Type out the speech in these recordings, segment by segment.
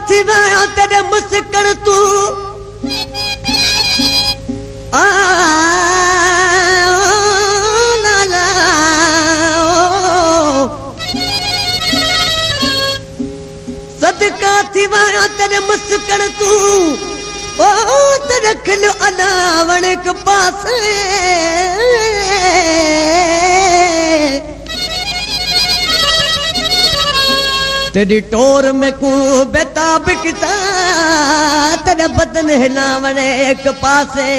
थी वया तेरे मुस्कन तू आ ला ला सदका थी वया तेरे मुस्कन तू ओ तेरे खिल अलावण के पास तेरी टोर में को बेताब किता तेरे बदन हिलावण एक पासे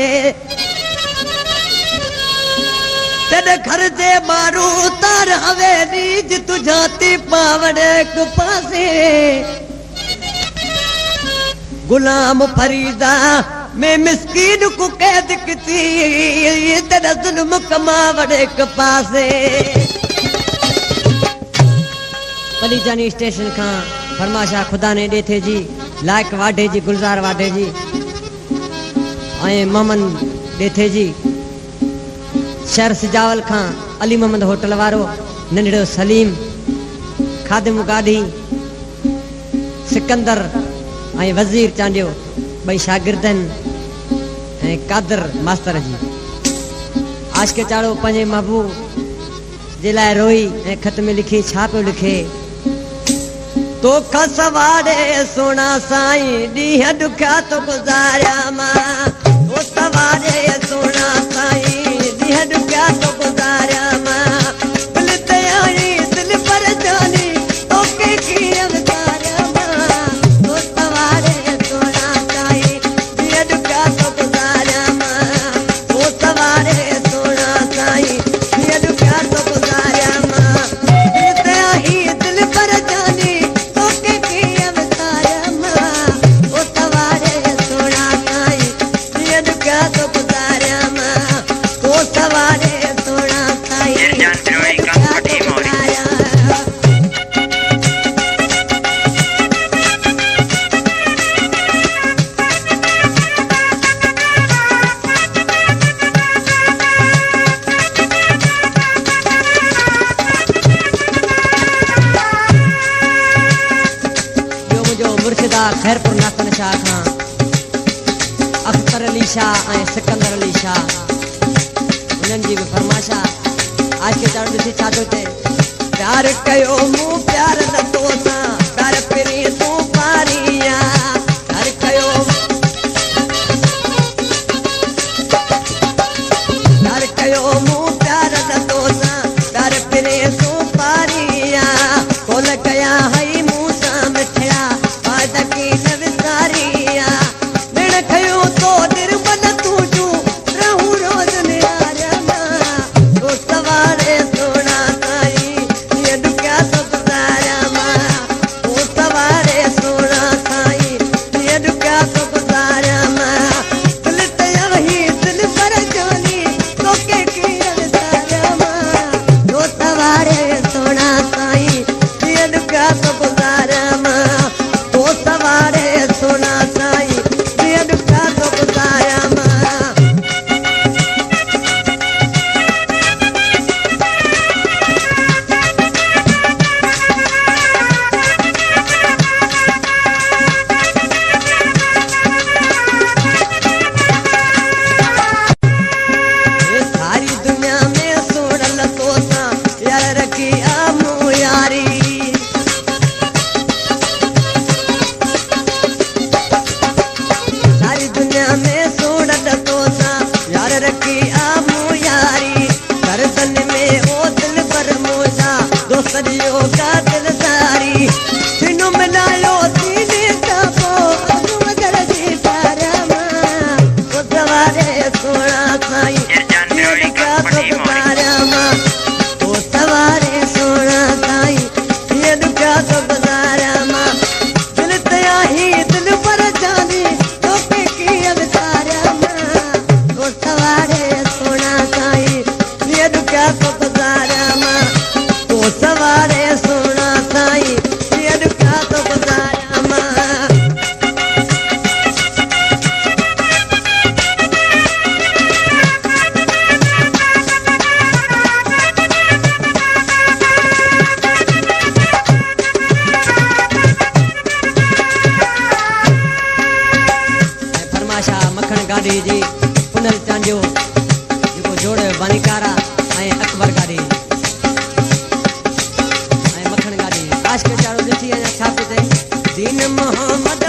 तेरे घर दे मारू तार हवेली ज तू जाती पावण एक पासे गुलाम फरीदा मैं मिस्कीन को कैद किती तेरा जुल्म कमावण एक पासे पलीजानी स्टेशन का फरमाशा खुदा ने देथे जी लायक वाडे जी गुलजार वाडे जी आए ममन देथे जी शहर सिजावल का अली मोहम्मद होटल वारो नंढड़ो सलीम खादिम गाड़ी सिकंदर आए वजीर चांडियो भाई शागिर्दन ए कादर मास्टर जी आज के चाड़ो पंजे महबूब जिला रोई ए खत में लिखी छापो लिखे तो खसवाड़े सोना साईं ॾींहं ॾुखिया तो गुज़ारिया मां तो सवारे सोना साईं ॾींहं ॾुखिया तो गुज़ारिया मां दिल ते आई दिल पर जानी तोखे कीअं विसारिया मां तो सवारे सोना साईं ॾींहं ॾुखिया तो गुज़ारिया मां तो सवारे सोना साईं ॾींहं ॾुखिया तो गुज़ारिया मां दिल ते आई दिल पर जानी खैरपुर नातन शाह खां अख्तर अली शाह ऐं सिकंदर अली शाह उन्हनि जी भी फरमाशा आज के चार ॾिसी छा थो थिए प्यार कयो मूं प्यार न तो सां प्यार पिरी तूं पारिया प्यार कयो मूं प्यार न तो सां प्यार पिरी तूं पारिया कोल कया हई मूं सां मिठड़ा की नवसारिया मिण खयो तो निर्मल तूजू रहू रोज निरारिया मां तो सवारे सोना साईं ये दुखिया तो गुज़ारिया मां तो सवारे सोना साईं ये दुखिया तो गुज़ारिया मां दिल ते वही दिल पर जानी तोखे कीअं विसारिया मां तो सवारे सोना साईं ये दुखिया तो गुज़ारिया मां सवारे सोना साईं ॾींहं ॾुखिया तो गुज़ारिया मां सारी दुनिया में सोड़ल तो सां यार रखी आमू यारी में सोड़त तो सां यार रखी आमू यारी गर्दन में ओ दिल पर मोजा दोस्तरियो का दिल सारी सिनो मिलायो सीने का पो मगर जी पारा मां ओ सवारे सोना साईं ये का तो गुज़ारिया मां ओ सवारे सोना साईं ये का तो गुज़ारिया मां दिल ते आई दिल पर जानी सवारे सोना साईं ये दुखिया तो गुज़ारिया मां तो सवारे सोना साईं ये गाड़ी जी पुनल चांडियो जो जोड़ बानीकारा ऐं अकबर गाड़ी ऐं मखण गाड़ी आशिक चारो ॾिसी अञा छा पियो चई दीन मोहम्मद